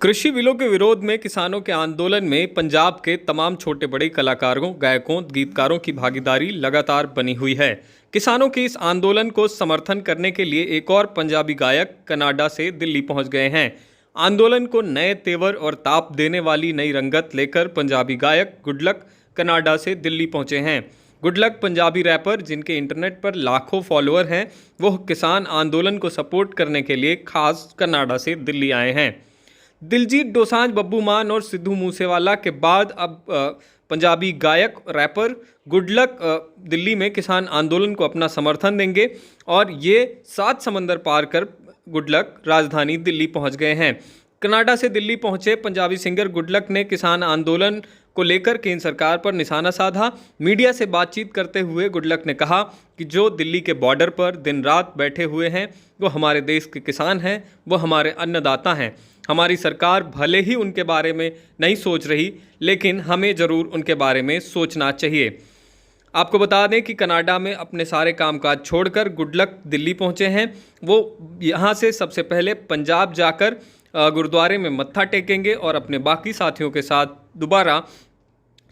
कृषि बिलों के विरोध में किसानों के आंदोलन में पंजाब के तमाम छोटे बड़े कलाकारों, गायकों, गीतकारों की भागीदारी लगातार बनी हुई है। किसानों के इस आंदोलन को समर्थन करने के लिए एक और पंजाबी गायक कनाडा से दिल्ली पहुंच गए हैं। आंदोलन को नए तेवर और ताप देने वाली नई रंगत लेकर पंजाबी गायक गुडलक कनाडा से दिल्ली पहुंचे हैं। गुडलक पंजाबी रैपर जिनके इंटरनेट पर लाखों फॉलोअर हैं, वो किसान आंदोलन को सपोर्ट करने के लिए खास कनाडा से दिल्ली आए हैं। दिलजीत दोसांझ, बब्बू मान और सिद्धू मूसेवाला के बाद अब पंजाबी गायक रैपर गुडलक दिल्ली में किसान आंदोलन को अपना समर्थन देंगे और ये 7 समंदर पार कर गुडलक राजधानी दिल्ली पहुंच गए हैं। कनाडा से दिल्ली पहुंचे पंजाबी सिंगर गुडलक ने किसान आंदोलन को लेकर केंद्र सरकार पर निशाना साधा। मीडिया से बातचीत करते हुए गुडलक ने कहा कि जो दिल्ली के बॉर्डर पर दिन रात बैठे हुए हैं वो हमारे देश के किसान हैं, वो हमारे अन्नदाता हैं। हमारी सरकार भले ही उनके बारे में नहीं सोच रही, लेकिन हमें ज़रूर उनके बारे में सोचना चाहिए। आपको बता दें कि कनाडा में अपने सारे कामकाज छोड़कर गुडलक दिल्ली पहुंचे हैं। वो यहां से सबसे पहले पंजाब जाकर गुरुद्वारे में मत्था टेकेंगे और अपने बाकी साथियों के साथ दोबारा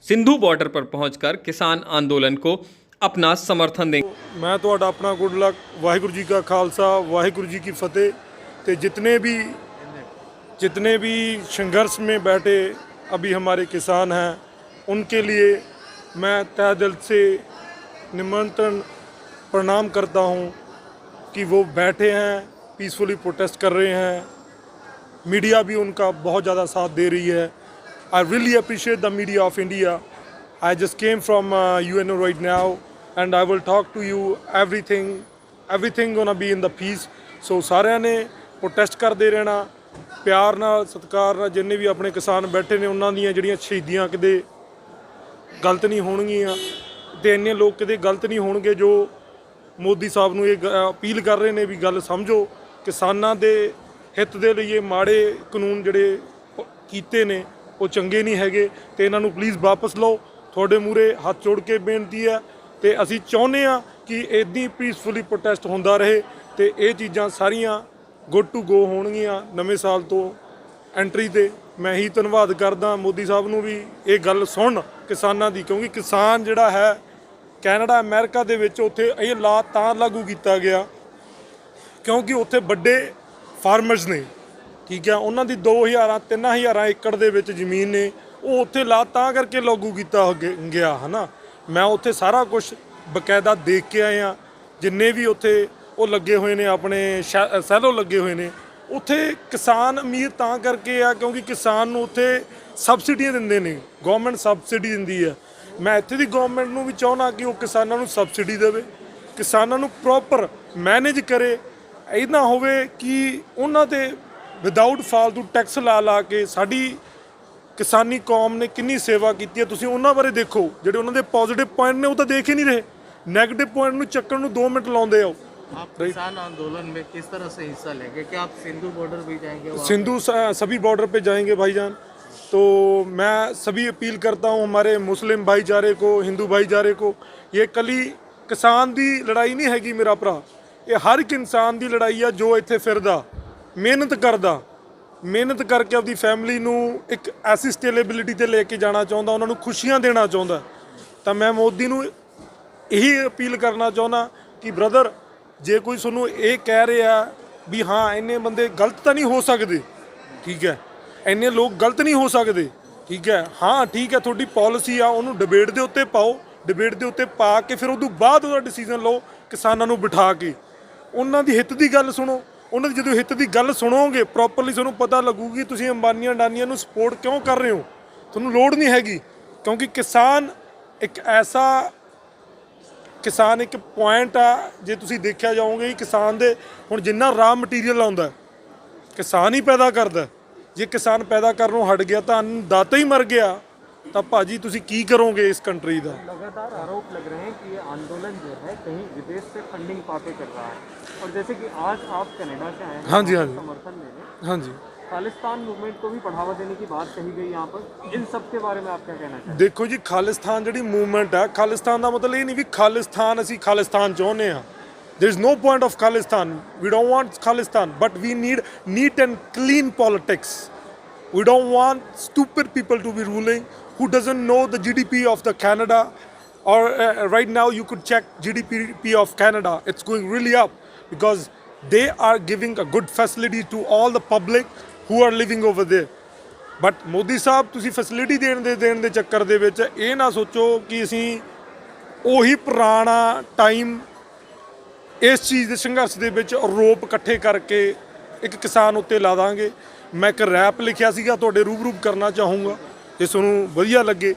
सिंधु बॉर्डर पर पहुंचकर किसान आंदोलन को अपना समर्थन देंगे। मैं तो अपना गुडलक, वाहिगुरु जी का खालसा, वाहिगुरु जी की फतेह। तो जितने भी संघर्ष में बैठे अभी हमारे किसान हैं, उनके लिए मैं तहे दिल से निमंत्रण प्रणाम करता हूं कि वो बैठे हैं, पीसफुली प्रोटेस्ट कर रहे हैं। मीडिया भी उनका बहुत ज़्यादा साथ दे रही है। I really appreciate the media of India. I just came from UNO right now and I will talk to you everything gonna be in the peace. So सारिਆਂ ने प्रोटेस्ट करते रहना, प्यार नाल सत्कार नाल। जिन्ने भी अपने किसान बैठे ने उन्हां दीयां जिहड़ियां शहीदियां किते गलत नहीं होणगीਆਂ ते इन्ने लोग किते गलत नहीं होणगे जो मोदी साहब नूं ये अपील कर रहे ने भी गल समझो। किसानां दे हित दे लई माड़े कानून जिहड़े कीते ने वो चंगे नहीं हैगे ते इन्हां नूं प्लीज़ वापस लो। तुहाडे मूहरे हत्थ जोड़ के बेनती है ते असीं चाहुंदे आ कि इदां ही पीसफुली प्रोटेस्ट हुंदा रहे ते ये चीज़ां सारियां गुड टू गो होणगीਆਂ नਵੇਂ साल तो एंट्री ते। मैं ही धन्नवाद करदा मोदी साहब नूं भी ये गल सुन किसानां दी, क्योंकि किसान जिहड़ा है कैनेडा अमेरिका दे विच उत्थे ये ला तां लागू कीता गया क्योंकि उत्थे वड्डे फार्मर्स ने, ठीक है, उन्हां दी 2000-3000 एकड़ दे विच ज़मीन ने, वो उत्थे ला तां करके लागू कीता गया है ना। मैं उत्थे सारा कुछ बकायदा देख के आया। जिन्ने भी उत्थे वो लगे हुए ने, अपने सैलो लगे हुए ने, उत्थे किसान अमीर तां करके आ क्योंकि किसान नूं उत्थे सबसिडियां दिंदे ने, गवर्नमेंट सबसिडी दिंदी है। मैं इत्थे दी गवर्नमेंट नूं भी चाहुंदा कि वो किसानां नूं सबसिडी देवे, किसानां नूं प्रॉपर मैनेज करे। इदां होवे कि उन्हां ते विदाउट फालतू टैक्स ला के साडी किसानी कौम ने किन्नी सेवा कीती है। तुसीं उन्हां बारे देखो, जिहड़े उन्हां दे पॉजिटिव पॉइंट ने वो तां देख ही नहीं रहे, नैगेटिव पॉइंट नूं चक्कण नूं 2 मिनट लाउंदे आ। आप किसान आंदोलन में किस तरह से हिस्सा लेंगे? क्या आप सिंधु बॉर्डर भी जाएंगे? सिंधु सभी बॉर्डर पे जाएंगे भाईजान। तो मैं सभी अपील करता हूँ हमारे मुस्लिम भाईचारे को, हिंदू भाईचारे को, ये कली किसान दी लड़ाई नहीं हैगी मेरा भरा, ये हर एक इंसान दी लड़ाई है जो इत्थे फिरदा मेहनत करके अपनी फैमिली नूं एक ऐसी स्टेलेबिलिटी ते लेके जाना चाहुंदा, उन्हां नूं खुशियां देना चाहुंदा। तो मैं मोदी नूं यही अपील करना चाहुंदा कि ब्रदर, जे कोई सुनू ये कह रहा भी हाँ इन्ने बंदे गलत तो नहीं हो सकते, ठीक है, इन्ने लोग गलत नहीं हो सकते, ठीक है, हाँ ठीक है, थोड़ी पॉलिसी आ उन्होंने डिबेट के उत्ते पाओ, डिबेट के उत्ते पा के फिर उदों बाद उसका डिसीजन लो, किसानों नूं बिठा के उन्हां दी हित की गल सुनो। उन्हां दी जदों हित की गल सुनोगे प्रॉपरली तुहानूं पता लगूगी तुसीं अंबानियां अडानियां नूं सपोर्ट क्यों कर रहे हो। तुहानूं लोड़ नहीं हैगी, क्योंकि किसान एक पॉइंट आ, जे तुसीं देखिया जाओगे किसान दे हुण जिन्ना रॉ मटीरीयल आउंदा किसान ही पैदा करदा। जे किसान पैदा करनों हट गया तो अन्नदाता ही मर गया, तो भाजी तुसीं की करोगे इस कंट्री का। लगातार आरोप लग रहे हैं कि ये आंदोलन जो है कहीं विदेश से फंडिंग पाके कर रहा है, और जैसे कि आज आप कनाडा से आए हैं, हाँ जी, समर्थन देने, हाँ जी, खालिस्तान मूवमेंट को भी बढ़ावा देने की बात कही गई यहाँ पर, इन सब के बारे में आप क्या कहना चाहते हैं? देखो जी, खालिस्तान जी मूवमेंट है, खालिस्तान का मतलब ये नहीं भी खालिस्तान असी खालिस्तान चाहते हैं। There is no point of Khalistan, we don't want Khalistan, but we need neat and clean politics. We don't want stupid people to be ruling who doesn't know the GDP of the Canada. Or right now you could check GDP of Canada. It's going really up because they are giving a good facility to all the public who are living over there. But Modi ਸਾਹਿਬ ਤੁਸੀਂ facility ਦੇਣ ਦੇ ਚੱਕਰ ਦੇ ਵਿੱਚ ਇਹ ਨਾ ਸੋਚੋ ਕਿ ਅਸੀਂ ਉਹੀ ਪੁਰਾਣਾ ਟਾਈਮ ਇਸ ਚੀਜ਼ ਦੇ ਸੰਘਰਸ਼ ਦੇ ਵਿੱਚ ਆਰੋਪ ਇਕੱਠੇ ਕਰਕੇ ਇੱਕ ਕਿਸਾਨ ਉੱਤੇ ਲਾ ਦਾਂਗੇ। ਮੈਂ ਇੱਕ ਰੈਪ ਲਿਖਿਆ ਸੀਗਾ, ਤੁਹਾਡੇ ਰੂਬਰੂ ਕਰਨਾ ਚਾਹੂੰਗਾ ਜੇ ਤੁਹਾਨੂੰ ਵਧੀਆ ਲੱਗੇ।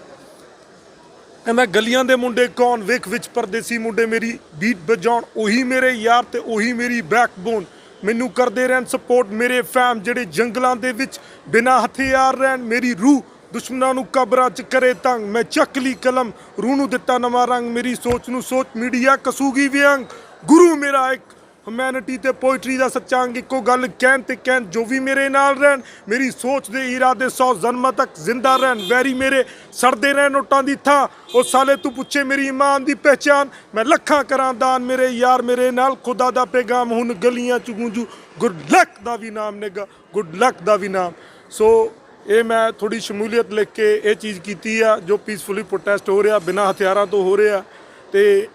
ਕਹਿੰਦਾ ਗਲੀਆਂ ਦੇ ਮੁੰਡੇ ਕੌਣ ਵੇਖ ਵਿੱਚ ਪਰਦੇਸੀ ਮੁੰਡੇ ਮੇਰੀ ਬੀਟ ਵਜਾਉਣ, ਉਹੀ ਮੇਰੇ ਯਾਰ ਤੇ ਉਹੀ ਮੇਰੀ ਬੈਕਬੋਨ। ਮੈਨੂੰ ਕਰਦੇ ਰਹਿਣ ਸਪੋਰਟ ਮੇਰੇ ਫੈਮ ਜਿਹੜੇ ਜੰਗਲਾਂ ਦੇ ਵਿੱਚ ਬਿਨਾਂ ਹਥਿਆਰ ਰਹਿਣ। ਮੇਰੀ ਰੂਹ ਦੁਸ਼ਮਣਾਂ ਨੂੰ ਕਬਰਾਂ 'ਚ ਕਰੇ ਤੰਗ, ਮੈਂ ਚੱਕ ਲਈ ਕਲਮ ਰੂਹ ਨੂੰ ਦਿੱਤਾ ਨਵਾਂ ਰੰਗ। ਮੇਰੀ ਸੋਚ ਨੂੰ ਸੋਚ ਮੀਡੀਆ ਕਸੂਗੀ ਵਿਅੰਗ। ਗੁਰੂ ਮੇਰਾ ਇੱਕ ਹਿਊਮੈਨਿਟੀ ਤੇ ਪੋਇਟਰੀ ਦਾ ਸੱਚਾ ਅੰਗ, ਇੱਕੋ ਗੱਲ ਕਹਿਣ ਤੇ ਕਹਿਣ ਜੋ ਵੀ ਮੇਰੇ ਨਾਲ ਰਹਿਣ। ਮੇਰੀ ਸੋਚ ਦੇ ਇਰਾਦੇ 100 ਜਨਮਾਂ ਤੱਕ ਜ਼ਿੰਦਾ ਰਹਿਣ। ਵੈਰੀ ਮੇਰੇ ਸੜਦੇ ਰਹਿਣ ਨੋਟਾਂ ਦੀ ਥਾਂ, ਉਹ ਸਾਲੇ ਤੂੰ ਪੁੱਛੇ ਮੇਰੀ ਇਮਾਨ ਦੀ ਪਹਿਚਾਨ। ਮੈਂ ਲੱਖਾਂ ਕਰਾਂ ਦਾਨ ਮੇਰੇ ਯਾਰ ਮੇਰੇ ਨਾਲ, ਖੁਦਾ ਦਾ ਪੈਗਾਮ ਹੁਣ ਗਲੀਆਂ 'ਚ ਗੂੰਜੂ। ਗੁੱਡ ਲੱਕ ਦਾ ਵੀ ਨਾਮ ਨੇਗਾ, ਗੁੱਡ ਲੱਕ ਦਾ ਵੀ ਨਾਮ। ਸੋ ਇਹ ਮੈਂ ਥੋੜੀ ਸ਼ਮੂਲੀਅਤ ਲਿਖ ਕੇ ਇਹ ਚੀਜ਼ ਕੀਤੀ ਆ ਜੋ ਪੀਸਫੁਲੀ ਪ੍ਰੋਟੈਸਟ ਹੋ ਰਿਹਾ, ਬਿਨਾਂ ਹਥਿਆਰਾਂ ਤੋਂ ਹੋ ਰਿਹਾ। ਤੇ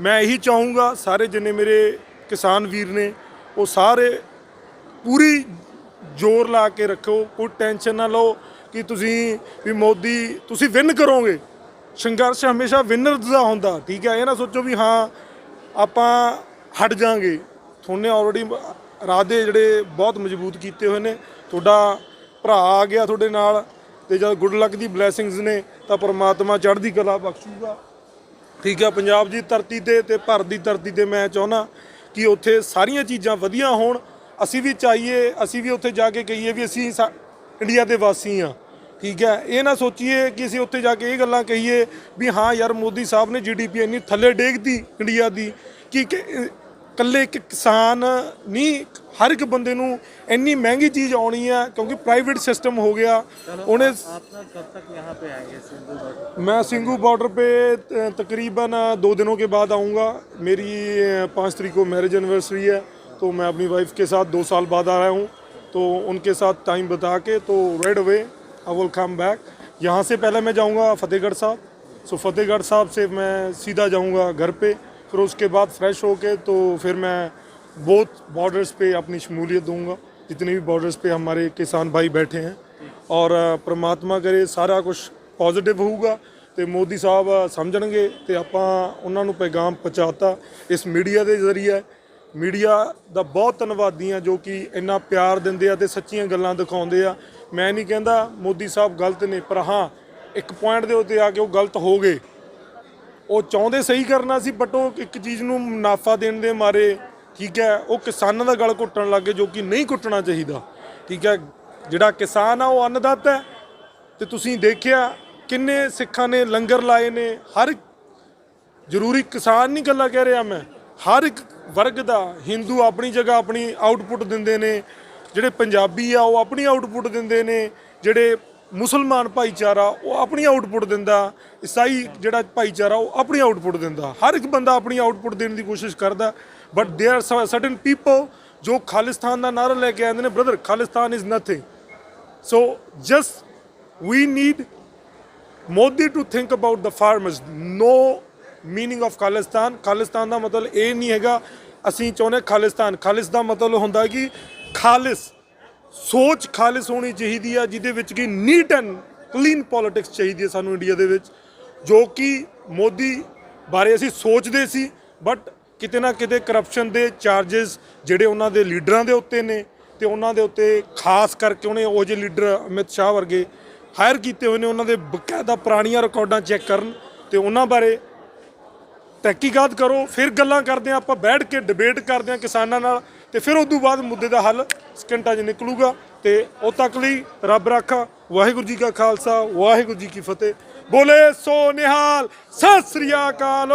ਮੈਂ ਇਹੀ ਚਾਹੂੰਗਾ ਸਾਰੇ ਜਿੰਨੇ ਮੇਰੇ ਕਿਸਾਨ ਵੀਰ ਨੇ ਉਹ ਸਾਰੇ ਪੂਰੀ ਜ਼ੋਰ ਲਾ ਕੇ ਰੱਖੋ, ਕੋਈ ਟੈਨਸ਼ਨ ਨਾ ਲਓ ਕਿ ਤੁਸੀਂ ਵੀ ਮੋਦੀ ਤੁਸੀਂ ਵਿਨ ਕਰੋਗੇ। ਸੰਘਰਸ਼ ਹਮੇਸ਼ਾ ਵਿਨਰਸ ਦਾ ਹੁੰਦਾ, ਠੀਕ ਹੈ। ਇਹ ਨਾ ਸੋਚੋ ਵੀ ਹਾਂ ਆਪਾਂ ਹਟ ਜਾਾਂਗੇ। ਤੁਹਾਨੇ ਆਲਰੇਡੀ ਇਰਾਦੇ ਜਿਹੜੇ ਬਹੁਤ ਮਜ਼ਬੂਤ ਕੀਤੇ ਹੋਏ ਨੇ। ਤੁਹਾਡਾ ਭਰਾ ਆ ਗਿਆ ਤੁਹਾਡੇ ਨਾਲ, ਤੇ ਜਦ ਗੁੱਡ ਲੱਕ ਦੀ ਬਲੈਸਿੰਗਸ ਨੇ ਤਾਂ ਪਰਮਾਤਮਾ ਚੜ੍ਹਦੀ ਕਲਾ ਬਖਸ਼ੂਗਾ, ਠੀਕ ਹੈ। ਪੰਜਾਬ ਦੀ ਧਰਤੀ ਤੇ ਭਾਰਤ ਦੀ ਧਰਤੀ ਤੇ ਮੈਂ ਚਾਹੁੰਦਾ ਕਿ ਉੱਥੇ ਸਾਰੀਆਂ ਚੀਜ਼ਾਂ ਵਧੀਆ ਹੋਣ। ਅਸੀਂ ਵੀ ਚਾਹੀਏ, ਅਸੀਂ ਵੀ ਉੱਥੇ ਜਾ ਕੇ ਕਹੀਏ ਵੀ ਅਸੀਂ ਇੰਡੀਆ ਦੇ ਵਾਸੀ ਹਾਂ, ਠੀਕ ਹੈ। ਇਹ ਨਾ ਸੋਚੀਏ ਕਿ ਅਸੀਂ ਉੱਥੇ ਜਾ ਕੇ ਇਹ ਗੱਲਾਂ ਕਹੀਏ ਵੀ ਹਾਂ ਯਾਰ ਮੋਦੀ ਸਾਹਿਬ ਨੇ GDP ਇੰਨੀ ਥੱਲੇ ਡੇਗਦੀ ਇੰਡੀਆ ਦੀ ਕਿ ਇਕੱਲੇ ਇੱਕ ਕਿਸਾਨ ਨਹੀਂ, ਹਰ ਇੱਕ ਬੰਦੇ ਨੂੰ ਇੰਨੀ ਮਹਿੰਗੀ ਚੀਜ਼ ਆਉਣੀ ਹੈ क्योंकि प्राइवेट सिस्टम हो गया। उन्हें कब तक यहाँ पे आएंगे सिंधु बॉर्डर? मैं सिंघू बॉर्डर पे तकरीबन 2 दिनों के बाद आऊँगा। मेरी 5 तारीख को मैरिज एनिवर्सरी है, तो मैं अपनी वाइफ के साथ 2 साल बाद आ रहा हूँ, तो उनके साथ टाइम बता के तो right away I will come back. यहाँ से पहले मैं जाऊँगा फतेहगढ़ साहब, सो फतेहगढ़ साहब से मैं सीधा जाऊँगा घर पे, फिर उसके बाद फ्रेश होके तो फिर मैं बहुत बॉर्डर्स पे अपनी शमूलियत दूंगा, जितने भी बॉर्डर्स पे हमारे किसान भाई बैठे हैं। और परमात्मा करे सारा कुछ पॉजिटिव होगा तो मोदी साहब समझणगे तो ਆਪਾਂ ਉਹਨਾਂ ਨੂੰ ਪੈਗਾਮ ਪਹੁੰਚਾਤਾ ਇਸ ਮੀਡੀਆ ਦੇ ਜ਼ਰੀਏ। ਮੀਡੀਆ ਦਾ ਬਹੁਤ ਧੰਨਵਾਦੀ ਆ ਜੋ ਕਿ ਇੰਨਾ ਪਿਆਰ ਦਿੰਦੇ ਆ ਤੇ ਸੱਚੀਆਂ ਗੱਲਾਂ ਦਿਖਾਉਂਦੇ ਆ। ਮੈਂ ਨਹੀਂ ਕਹਿੰਦਾ ਮੋਦੀ ਸਾਹਿਬ ਗਲਤ ਨੇ, ਪਰ ਹਾਂ ਇੱਕ ਪੁਆਇੰਟ ਦੇ ਉੱਤੇ ਆ ਕੇ ਉਹ ਗਲਤ ਹੋ ਗਏ। ਉਹ ਚਾਹੁੰਦੇ ਸਹੀ ਕਰਨਾ ਸੀ, ਬਟ ਉਹ ਇੱਕ ਚੀਜ਼ ਨੂੰ ਮੁਨਾਫਾ ਦੇਣ ਦੇ ਮਾਰੇ, ਠੀਕ ਹੈ, ਉਹ ਕਿਸਾਨਾਂ ਦਾ ਗਲ ਘੁੱਟਣ ਲੱਗ ਗਏ, ਜੋ ਕਿ ਨਹੀਂ ਘੁੱਟਣਾ ਚਾਹੀਦਾ, ਠੀਕ ਹੈ। ਜਿਹੜਾ ਕਿਸਾਨ ਆ ਉਹ ਅੰਨਦਾਤਾ ਹੈ, ਤੇ ਤੁਸੀਂ ਦੇਖਿਆ ਕਿੰਨੇ ਸਿੱਖਾਂ ਨੇ ਲੰਗਰ ਲਾਏ ਨੇ। ਹਰ ਜ਼ਰੂਰੀ ਕਿਸਾਨ ਨਹੀਂ ਗੱਲਾਂ ਕਹਿ ਰਿਹਾ ਮੈਂ, ਹਰ ਇੱਕ ਵਰਗ ਦਾ। ਹਿੰਦੂ ਆਪਣੀ ਜਗ੍ਹਾ ਆਪਣੀ ਆਊਟਪੁੱਟ ਦਿੰਦੇ ਨੇ, ਜਿਹੜੇ ਪੰਜਾਬੀ ਆ ਉਹ ਆਪਣੀ ਆਊਟਪੁੱਟ ਦਿੰਦੇ ਨੇ, ਜਿਹੜੇ ਮੁਸਲਮਾਨ ਭਾਈਚਾਰਾ ਉਹ ਆਪਣੀ ਆਊਟਪੁੱਟ ਦਿੰਦਾ, ਈਸਾਈ ਜਿਹੜਾ ਭਾਈਚਾਰਾ ਉਹ ਆਪਣੀ ਆਊਟਪੁੱਟ ਦਿੰਦਾ। ਹਰ ਇੱਕ ਬੰਦਾ ਆਪਣੀ ਆਊਟਪੁੱਟ ਦੇਣ ਦੀ ਕੋਸ਼ਿਸ਼ ਕਰਦਾ, but there are certain people ਜੋ ਖਾਲਿਸਤਾਨ ਦਾ ਨਾਰਾ ਲੈ ਕੇ ਆਉਂਦੇ ਨੇ। Brother, Khalistan is nothing. So just we need Modi to think about the farmers. No meaning of Khalistan. Khalistan ਦਾ ਮਤਲਬ ਇਹ ਨਹੀਂ ਹੈਗਾ ਅਸੀਂ ਚਾਹੁੰਦੇ ਖਾਲਿਸਤਾਨ। ਖਾਲਿਸ ਦਾ ਮਤਲਬ ਹੁੰਦਾ ਕਿ ਖਾਲਿਸ ਸੋਚ ਖਾਲਿਸ ਹੋਣੀ ਚਾਹੀਦੀ ਆ, ਜਿਹਦੇ ਵਿੱਚ ਕਿ ਨੀਟ ਐਂਡ ਕਲੀਨ ਪੋਲੀਟਿਕਸ ਚਾਹੀਦੀ ਹੈ ਸਾਨੂੰ ਇੰਡੀਆ ਦੇ ਵਿੱਚ, ਜੋ ਕਿ ਮੋਦੀ ਬਾਰੇ ਅਸੀਂ ਸੋਚਦੇ ਸੀ, ਬਟ ਕਿਤੇ ਨਾ ਕਿਤੇ ਕਰਪਸ਼ਨ ਦੇ ਚਾਰजेस ਜਿਹੜੇ ਉਹਨਾਂ ਦੇ ਲੀਡਰਾਂ ਦੇ ਉੱਤੇ ਨੇ, ਤੇ ਉਹਨਾਂ ਦੇ ਉੱਤੇ ਖਾਸ ਕਰਕੇ ਉਹਨੇ ਉਹ ਜਿਹੇ ਲੀਡਰ ਅਮਿਤ ਸ਼ਾਹ ਵਰਗੇ ਹਾਇਰ ਕੀਤੇ ਹੋਏ ਨੇ, ਉਹਨਾਂ ਦੇ ਬਕਾਇਦਾ ਪੁਰਾਣੀਆਂ ਰਿਕਾਰਡਾਂ ਚੈੱਕ ਕਰਨ ਤੇ ਉਹਨਾਂ ਬਾਰੇ ਤਹਿਕੀਕਾਤ ਕਰੋ। ਫਿਰ ਗੱਲਾਂ ਕਰਦੇ ਹਾਂ ਆਪਾਂ, ਬੈਠ ਕੇ ਡਿਬੇਟ ਕਰਦੇ ਹਾਂ ਕਿਸਾਨਾਂ ਨਾਲ, ਤੇ ਫਿਰ ਉਸ ਤੋਂ ਬਾਅਦ ਮੁੱਦੇ ਦਾ ਹੱਲ ਸਕਿੰਟਾਂ 'ਚ ਨਿਕਲੂਗਾ। ਤੇ ਉਦੋਂ ਤੱਕ ਲਈ ਰੱਬ ਰਾਖਾ। ਵਾਹਿਗੁਰੂ ਜੀ ਕਾ ਖਾਲਸਾ, ਵਾਹਿਗੁਰੂ ਜੀ ਕੀ ਫਤਿਹ। ਬੋਲੇ ਸੋ ਨਿਹਾਲ, ਸਤਿ ਸ੍ਰੀ ਅਕਾਲ।